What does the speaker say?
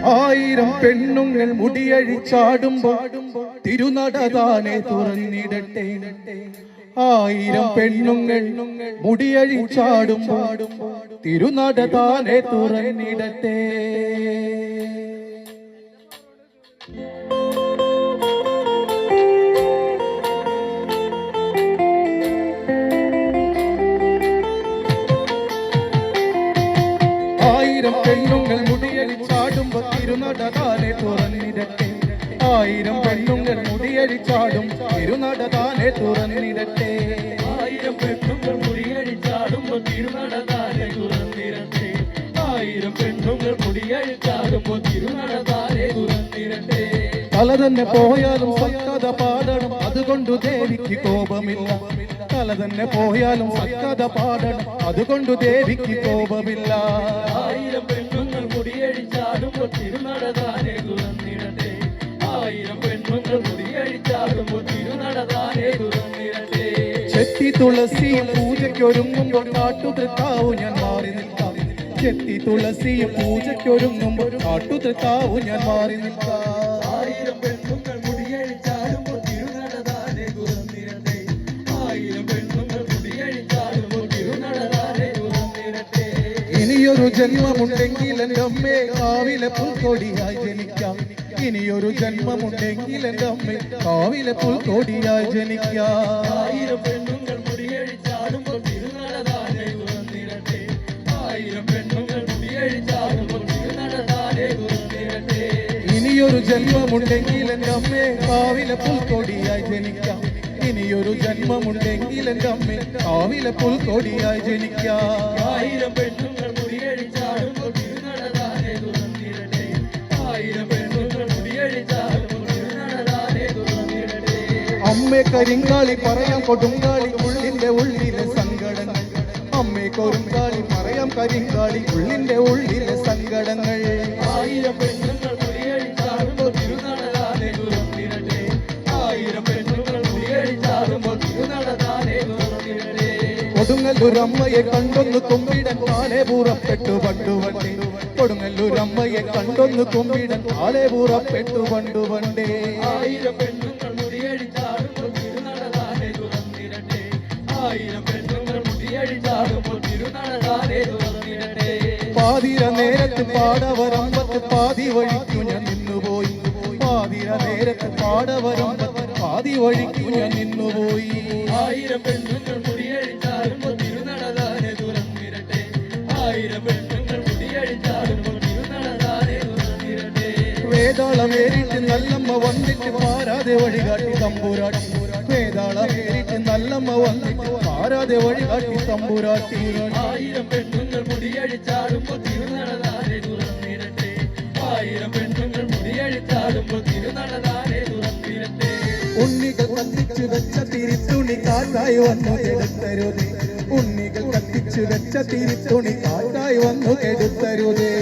ആയിരം പെണ്ണുങ്ങൾ മുടിയഴിച്ചാടുമ്പോൾ തിരുനടതാനെ തുറന്നിടട്ടെ. ആയിരം പെണ്ണുങ്ങൾ മുടിയഴിച്ചാടുമ്പോൾ തിരുനടതാനെ തുറന്നിടട്ടെ. ആയിരം പെണ്ണുങ്ങൾ മുടിയഴിച്ചാടുമ്പോൾ തിരുനടതാനെ തുറന്നിടട്ടെ. ആയിരം പെണ്ണുങ്ങൾ മുടിയഴിച്ചാടും തിരുനടതാനെ തുറന്നിടട്ടെ. ആയിരം പെണ്ണുങ്ങൾ മുടിയഴിച്ചാടുമ്പോൾ തിരുനടതാനെ തുറന്നിടട്ടെ. ആയിരം പെണ്ണുങ്ങൾ മുടിയഴിച്ചാടുമ്പോൾ തിരുനടതാനെ തുറന്നിടട്ടെ. തല തന്നെ പോയാലും സക്കഥ പാടണം, അതുകൊണ്ട് ദേവിക്ക് കോപമില്ല. തല തന്നെ പോയാലും സക്കഥ പാടണം, അതുകൊണ്ട് ദേവിക്ക് കോപമില്ല. ആയിരം പെണ്ണുങ്ങൾ മുടിയഴിച്ചാടുമ്പോൾ തിരുനടതാനെ തുറന്നിടട്ടെ. ആയിരം പെണ്ണുങ്ങൾ മുടിയഴിച്ചാടുമ്പോൾ തിരുനടതാനെ തുറന്നിടട്ടെ. ചെത്തി തുളസിയും പൂജയ്ക്കൊരുങ്ങുമ്പോൾ കാട്ടുതൃക്കാവു ഞാൻ മാറി നിൽക്കാം. ചെത്തി തുളസിയും പൂജയ്ക്കൊരുങ്ങുമ്പോൾ കാട്ടുതൃക്കാവു ഞാൻ മാറി നിൽക്കാം. ആയിരം പെണ്ണുങ്ങൾ മുടിയഴിച്ചാടുമ്പോൾ തിരുനടതാനെ തുറന്നിടട്ടെ. ആയിരം പെണ്ണുങ്ങൾ മുടിയഴിച്ചാടുമ്പോൾ തിരുനടതാനെ തുറന്നിടട്ടെ. ഇനിയൊരു ജന്മമുണ്ടെങ്കിൽ എൻ്റെ അമ്മേ കാവിലെ പുൽക്കൊടിയായി ജനിക്കാം. ഇനിയൊരു ജന്മമുണ്ടെങ്കിൽ എൻ്റെ അമ്മേ കാവിലെ പുൽക്കൊടിയായി ജനിക്കാം. ആയിരം പെണ്ണുങ്ങൾ മുടിയഴിച്ചാടുമ്പോൾ തിരുനടതാനെ തുറന്നിടട്ടെ. ആയിരം പെണ്ണുങ്ങൾ മുടിയഴിച്ചാടുമ്പോൾ തിരുനടതാനെ തുറന്നിടട്ടെ. ഇനിയൊരു ജന്മമുണ്ടെങ്കിൽ എൻ്റെ അമ്മേ കാവിലെ പുൽക്കൊടിയായി ജനിക്കാം. ഇനിയൊരു ജന്മമുണ്ടെങ്കിൽ എൻ്റെ അമ്മേ കാവിലെ പുൽക്കൊടിയായി ജനിക്കാം. ആയിരം പെണ്ണുങ്ങൾ മുടിയഴിച്ചാടുമ്പോൾ തിരുനടതാനെ തുറന്നിടട്ടെ. ആയിരം പെണ്ണുങ്ങൾ മുടിയഴിച്ചാടുമ്പോൾ തിരുനടതാനെ തുറന്നിടട്ടെ. അമ്മേ കരിങ്കാളി പറയാം കൊടുങ്കാളി ഉള്ളിന്റെ ഉള്ളിലെ സങ്കടങ്ങൾ. അമ്മേ കൊടുങ്കാളി പറയാം കരിങ്കാളി ഉള്ളിന്റെ ഉള്ളിലെ സങ്കടങ്ങൾ. ആയിരം പെണ്ണുങ്ങൾ മുടിയഴിച്ചാടുമ്പോൾ തിരുനടതാനെ തുറന്നിടട്ടെ. ആയിരം പെണ്ണുങ്ങൾ മുടിയഴിച്ചാടുമ്പോൾ തിരുനടതാനെ തുറന്നിടട്ടെ. കൊടുങ്ങല്ലൂരമ്മയെ കണ്ടൊന്ന് കുമ്പിടൻ കാലേ പൂറപ്പെട്ടു പണ്ടുവണ്ടേ. കൊടുങ്ങല്ലൂരമ്മയെ കണ്ടൊന്ന് കുമ്പിടൻ കാലേ പൂറപ്പെട്ടു പണ്ടുവണ്ടേ. ആയിരം പെണ്ണുങ്ങൾ മുടിയഴിച്ചാടുമ്പോൾ തിരുനടതാനെ തുറന്നിടട്ടെ. ആയിരം പെണ്ണുങ്ങൾ മുടിയഴിച്ചാടുമ്പോൾ തിരുനടതാനെ തുറന്നിടട്ടെ. പാതിര നേരത്ത് പാടവരമ്പത്ത് പാതി വഴിക്കു ഞാൻ നിന്നുപോയി. പാതിര നേരത്ത് പാടവരമ്പത്ത് പാതി വഴിക്കു ഞാൻ നിന്നുപോയി. ആയിരം പെണ്ണുങ്ങൾ മുടിയഴിച്ചാടുമ്പോൾ തിരുനടതാനെ തുറന്നിടട്ടെ. ആയിരം പെണ്ണുങ്ങൾ മുടിയഴിച്ചാടുമ്പോൾ തിരുനടതാനെ തുറന്നിടട്ടെ. വേതാളമേറിട്ട് നല്ലമ്മ വന്നിട്ട് പാരാതെ വഴികാട്ടി തമ്പുരാട്ടി. വേതാളമേറിട്ട് നല്ലമ്മ വന്നിട്ട് പാരാതെ വഴികാട്ടി തമ്പുരാട്ടി. ആയിരം പെണ്ണുങ്ങൾ മുടിയഴിച്ചാടുമ്പോൾ തിരുനടതാനെ തുറന്നിടട്ടെ. ആയിരം പെണ്ണുങ്ങൾ മുടിയഴിച്ചാടുമ്പോൾ തിരുനടതാനെ തുറന്നിടട്ടെ. ഉണ്ണികൾ കത്തിച്ചു വെച്ച തിരിത്തുണി കാറ്റായി വന്നു കെടുത്തരുതേ. ഉണ്ണികൾ കത്തിച്ചു വെച്ച തിരിത്തുണി കാറ്റായി വന്നു കെടുത്തരുതേ.